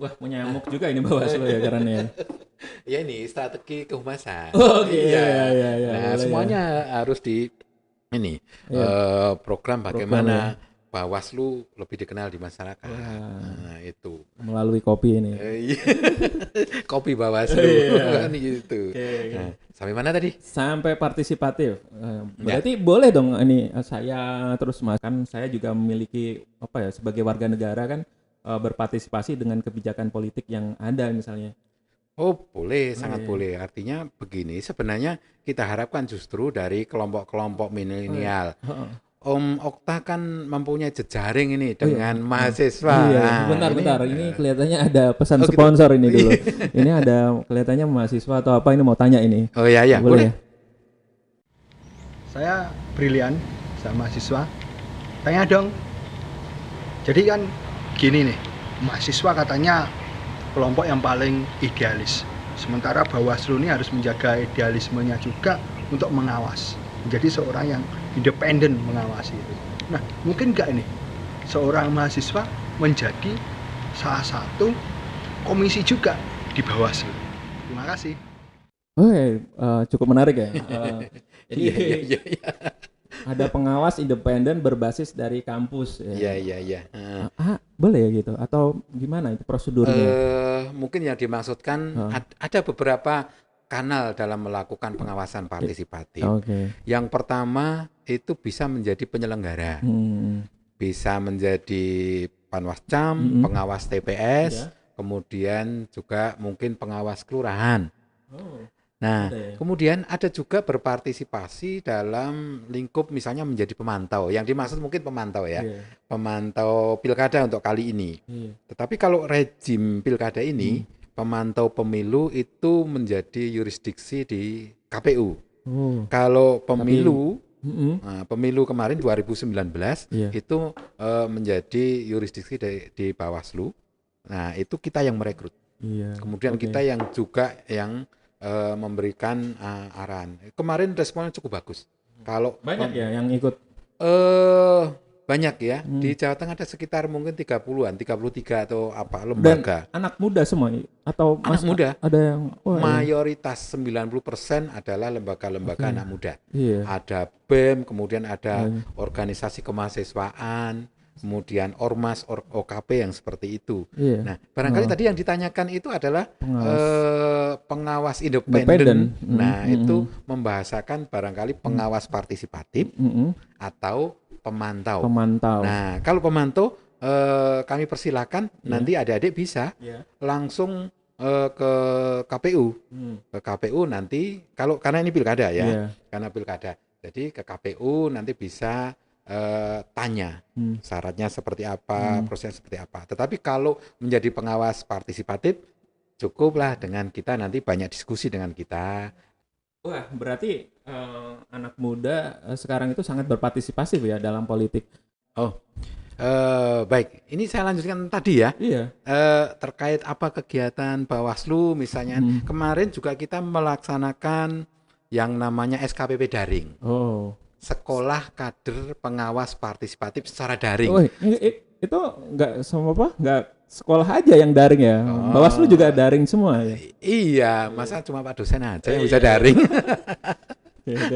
Wah, nyamuk juga ini Bawaslu ya karena ya. Ya ini strategi kehumasan. Oke, Iya. ya, ya, Nah, boleh ya. semuanya harus di ini Iya, program program ya. bagaimana Bawaslu lebih dikenal di masyarakat. Wah, Nah, itu. melalui kopi ini. Iya. Kopi Bawaslu Iya. kan gitu. Oke, oke. Nah, sampai mana tadi? Sampai partisipatif. Ya. Berarti boleh dong ini saya terus Mas kan saya juga memiliki apa ya sebagai warga negara kan berpartisipasi dengan kebijakan politik yang ada misalnya. Oh, boleh, Oh sangat iya. boleh. Artinya begini, sebenarnya kita harapkan justru dari kelompok-kelompok Oh iya. milenial. Heeh. Om Okta kan mempunyai jejaring ini Oh iya. dengan Heeh. mahasiswa. Iya, iya. Nah, Bentar, ini bentar. Ini kelihatannya ada pesan oh gitu. sponsor ini dulu. Iya. Ini ada kelihatannya mahasiswa atau apa ini mau tanya ini. Oh ya ya, Boleh boleh. ya? Saya Brilian, sama mahasiswa. Tanya dong. Jadi kan gini nih, mahasiswa katanya kelompok yang paling idealis. Sementara Bawaslu ini harus menjaga idealismenya juga untuk mengawas. Menjadi seorang yang independen mengawasi itu. Nah, mungkin nggak ini seorang mahasiswa menjadi salah satu komisi juga di Bawaslu. Terima kasih. Oh, cukup menarik ya. Jadi Iya iya iya iya. ada pengawas independen berbasis dari kampus ya. Iya iya iya. Boleh ya gitu atau gimana itu prosedurnya? Mungkin yang dimaksudkan ada beberapa kanal dalam melakukan pengawasan partisipatif. Oke. Yang pertama itu bisa menjadi penyelenggara, bisa menjadi panwascam, pengawas TPS, kemudian juga mungkin pengawas kelurahan. Nah, Ada ya? kemudian ada juga berpartisipasi dalam lingkup misalnya menjadi pemantau. Yang dimaksud mungkin pemantau ya, Iya. pemantau pilkada untuk kali ini. Iya. Tetapi kalau rejim pilkada ini, pemantau pemilu itu menjadi yurisdiksi di KPU. Oh, Kalau pemilu, mm-mm. pemilu kemarin 2019 Iya. itu menjadi yurisdiksi di Bawaslu. Nah, itu kita yang merekrut. Iya. Kemudian Oke. kita yang juga yang memberikan arahan. Kemarin responnya cukup bagus. Kalau Banyak ya yang ikut. banyak ya. Di Jawa Tengah ada sekitar mungkin 30-an, 33 atau apa Dan lembaga. anak muda semua atau Anak muda. ada yang Mayoritas 90% adalah lembaga-lembaga anak muda. Iya. Ada BEM, kemudian ada organisasi kemahasiswaan, kemudian Ormas, OKP yang seperti itu. Iya. Nah, barangkali tadi yang ditanyakan itu adalah pengawas Independen. independen. Nah, itu membahasakan barangkali pengawas partisipatif atau pemantau. Nah, kalau pemantau kami persilakan nanti adik-adik bisa langsung ke KPU. Ke KPU nanti karena ini pilkada ya. Karena pilkada. Jadi ke KPU nanti bisa tanya syaratnya seperti apa, prosesnya seperti apa. Tetapi kalau menjadi pengawas partisipatif cukuplah dengan kita nanti banyak diskusi dengan kita. Wah, berarti anak muda sekarang itu sangat berpartisipasi ya dalam politik. Oh, baik. Ini saya lanjutkan tadi ya. Iya. Terkait apa kegiatan Bawaslu misalnya. Kemarin juga kita melaksanakan yang namanya SKPP daring. Oh. Sekolah Kader Pengawas Partisipatif secara daring. Oh, itu nggak sama apa? Nggak sekolah aja yang daring ya. Bawaslu juga daring semua ya. Iya, masa cuma Pak dosen aja yang bisa daring.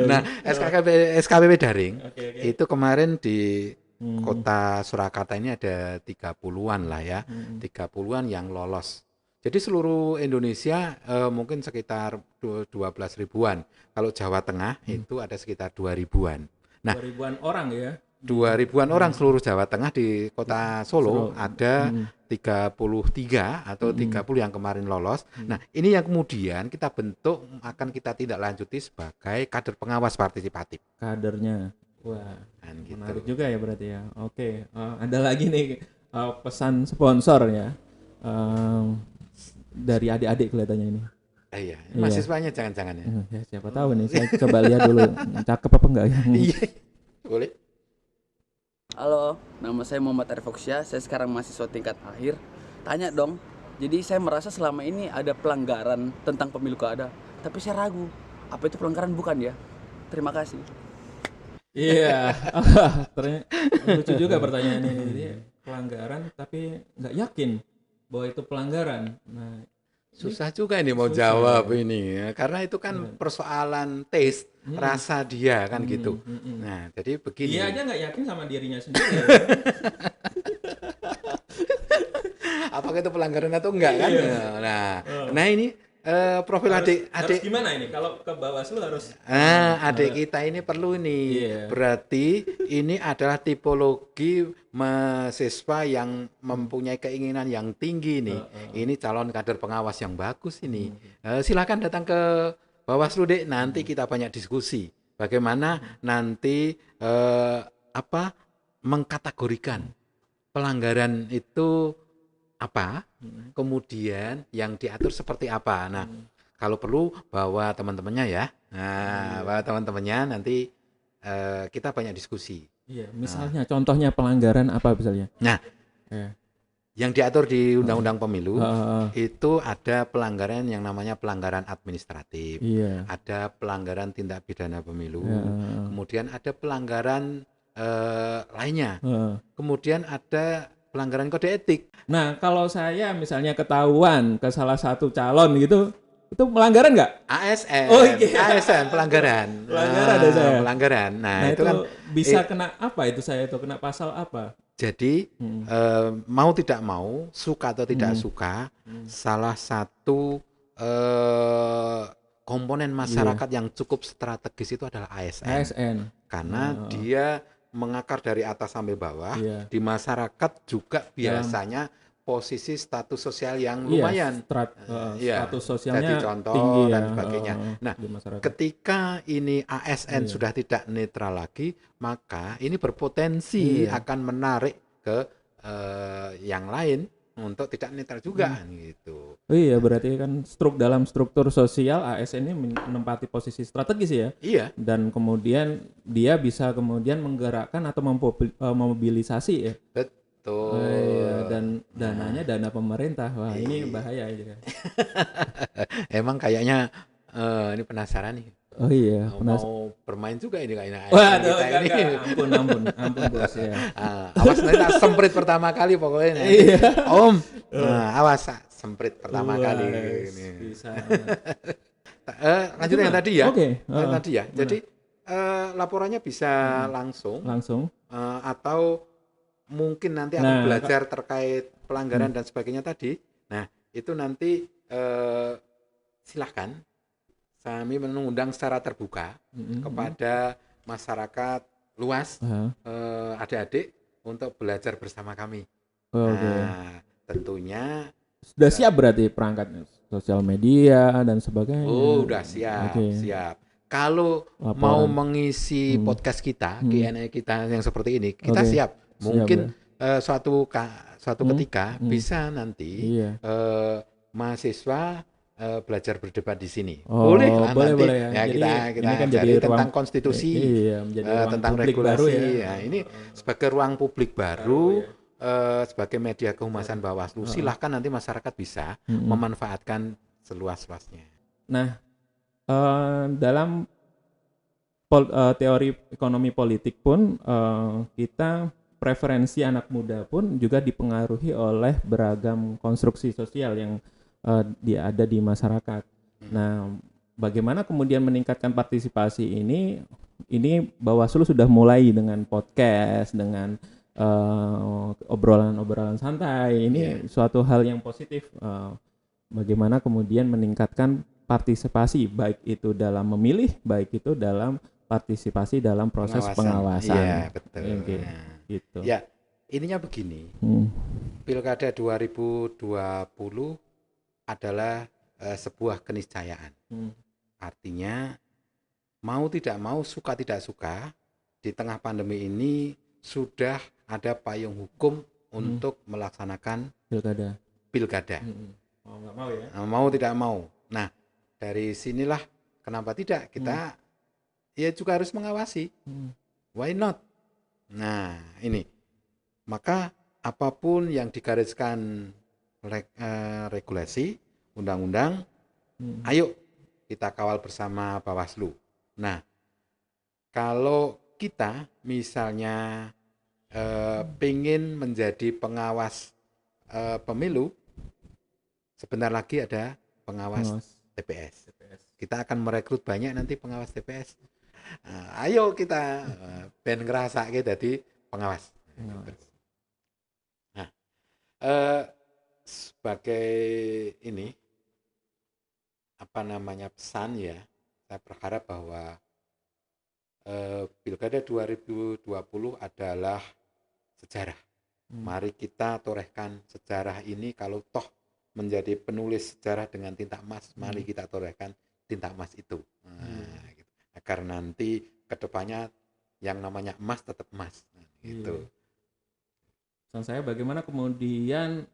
Nah, SKPP daring itu kemarin di Kota Surakarta ini ada 30-an lah ya. 30-an yang lolos. Jadi seluruh Indonesia mungkin sekitar 12 ribuan. Kalau Jawa Tengah itu ada sekitar 2 ribuan. Nah, 2 ribuan orang ya. 2 ribuan orang seluruh Jawa Tengah. Di Kota Solo ada 33 atau 30 yang kemarin lolos. Nah, ini yang kemudian kita bentuk akan kita tindak lanjuti sebagai kader pengawas partisipatif. Kadernya. Wah, gitu. menarik juga ya berarti ya. Oke, ada lagi nih pesan sponsor ya. Dari adik-adik kelihatannya ini. Iya, mahasiswanya jangan-jangan ya. Ya, siapa tahu nih, saya coba lihat dulu cakep apa enggak ya. Iya, boleh. Halo, nama saya Muhammad Arif Oksya, saya sekarang mahasiswa tingkat akhir. Tanya dong, jadi saya merasa selama ini ada pelanggaran tentang pemilu kada, tapi saya ragu, apa itu pelanggaran bukan ya? Terima kasih. Iya, ternyata lucu juga pertanyaan ini. Jadi pelanggaran tapi nggak yakin. bahwa itu pelanggaran. Nah, susah juga ini mau susah, jawab ya. ini ya. Karena itu kan persoalan taste, rasa dia kan gitu. Nah, jadi begini. Dia aja nggak yakin sama dirinya sendiri. Ya. Apakah itu pelanggaran atau enggak kan? Nah ini profil adik gimana ini? Kalau ke Bawaslu harus adik kita ini perlu nih. Berarti ini adalah tipologi mahasiswa yang mempunyai keinginan yang tinggi nih. Ini calon kader pengawas yang bagus ini. Silakan datang ke Bawaslu Dek, nanti kita banyak diskusi. Bagaimana nanti mengkategorikan pelanggaran itu apa, kemudian yang diatur seperti apa. Nah, kalau perlu bawa teman-temannya ya. Nah, bawa teman-temannya nanti kita banyak diskusi. Iya, misalnya contohnya pelanggaran apa misalnya? Nah, yang diatur di Undang-Undang Pemilu itu ada pelanggaran yang namanya pelanggaran administratif, ada pelanggaran tindak pidana pemilu, kemudian ada pelanggaran lainnya, kemudian ada pelanggaran kode etik. Nah, kalau saya misalnya ketahuan ke salah satu calon gitu, itu pelanggaran nggak? ASN. Oh iya. ASN pelanggaran. Pelanggaran ada saya. Pelanggaran. Nah, itu kan bisa kena apa itu saya itu kena pasal apa? Jadi mau tidak mau, suka atau tidak suka, salah satu komponen masyarakat yang cukup strategis itu adalah ASN. Karena dia mengakar dari atas sampai bawah, di masyarakat juga biasanya posisi status sosial yang lumayan, status sosialnya jadi contoh tinggi dan sebagainya. Nah, ketika ini ASN sudah tidak netral lagi, maka ini berpotensi akan menarik ke yang lain untuk tidak netral juga gitu. Oh iya, berarti kan dalam struktur sosial ASN ini menempati posisi strategis ya. Iya. Dan kemudian dia bisa kemudian menggerakkan atau memobilisasi ya. Betul. Oh iya, dan dananya dana pemerintah. Wah, ini bahaya ya. Emang kayaknya ini penasaran nih. Oh iya, mau bermain juga ini kayaknya. Waduh, ampun bos ya. Awas nanti tak semprit pertama kali pokoknya. Iya. Om, awas semprit pertama kali. Ini. Bisa. Lanjut yang tadi ya. Oke. Tadi ya. Jadi laporannya bisa langsung. Atau mungkin nanti akan belajar terkait pelanggaran dan sebagainya tadi. Nah, itu nanti silahkan kami mengundang secara terbuka kepada masyarakat luas, adik-adik untuk belajar bersama kami. Nah, tentunya sudah siap berarti perangkat sosial media dan sebagainya. Oh, udah siap, siap. Kalau mau mengisi podcast kita, Q&A kita yang seperti ini, kita siap. Mungkin suatu ketika bisa nanti mahasiswa belajar berdebat di sini. Boleh lah nanti. Boleh ya. Kita kan jadi tentang konstitusi, tentang regulasi. Ya, ini sebagai ruang publik baru, sebagai media kehumasan Bawaslu. Silahkan nanti masyarakat bisa memanfaatkan seluas-luasnya. Nah, dalam teori ekonomi politik pun kita preferensi anak muda pun juga dipengaruhi oleh beragam konstruksi sosial yang dia ada di masyarakat. Nah, bagaimana kemudian meningkatkan partisipasi ini? Ini Bawaslu sudah mulai dengan podcast, dengan obrolan-obrolan santai. Ini suatu hal yang positif. Bagaimana kemudian meningkatkan partisipasi, baik itu dalam memilih, baik itu dalam partisipasi dalam proses pengawasan. Iya, betul. Gitu. Ya, ininya begini. Pilkada 2020 adalah sebuah keniscayaan. Artinya mau tidak mau, suka tidak suka, di tengah pandemi ini sudah ada payung hukum untuk melaksanakan pilkada. Nggak mau ya? Mau tidak mau. Nah, dari sinilah kenapa tidak kita ya juga harus mengawasi. Why not? Nah, ini. Maka apapun yang digariskan regulasi, undang-undang, ayo kita kawal bersama Bawaslu. Nah, kalau kita misalnya pengen menjadi pengawas pemilu, sebentar lagi ada pengawas TPS. Kita akan merekrut banyak nanti pengawas TPS. Ayo kita ben ngerasake dadi pengawas. Nah, sebagai ini pesan ya, saya berharap bahwa Pilkada 2020 adalah sejarah. Mari kita torehkan sejarah ini. Kalau toh menjadi penulis sejarah dengan tinta emas, mari kita torehkan tinta emas itu. Gitu. Agar nanti kedepannya yang namanya emas tetap emas. Gitu. Pesan saya bagaimana kemudian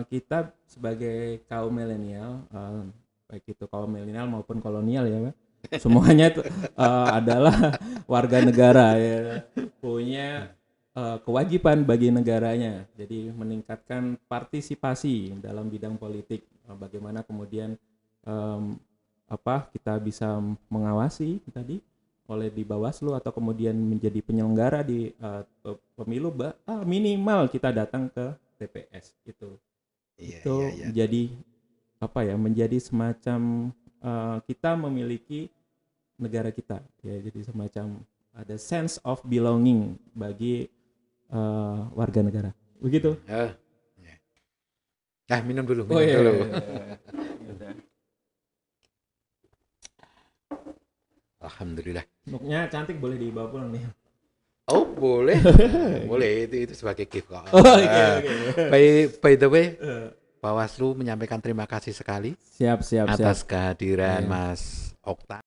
kita sebagai kaum milenial, baik itu kaum milenial maupun kolonial ya, Pak, semuanya itu adalah warga negara ya, punya kewajiban bagi negaranya. Jadi meningkatkan partisipasi dalam bidang politik. Bagaimana kemudian kita bisa mengawasi tadi oleh di Bawaslu atau kemudian menjadi penyelenggara di pemilu, minimal kita datang ke TPS itu. Menjadi menjadi semacam kita memiliki negara kita ya, jadi semacam ada sense of belonging bagi warga negara. Begitu. Minum dulu. Alhamdulillah. Nuknya cantik, boleh dibawa pulang nih. Oh, boleh. Boleh, itu sebagai gift kok. By the way, Bawaslu menyampaikan terima kasih sekali. Siap. Atas kehadiran Mas Okta.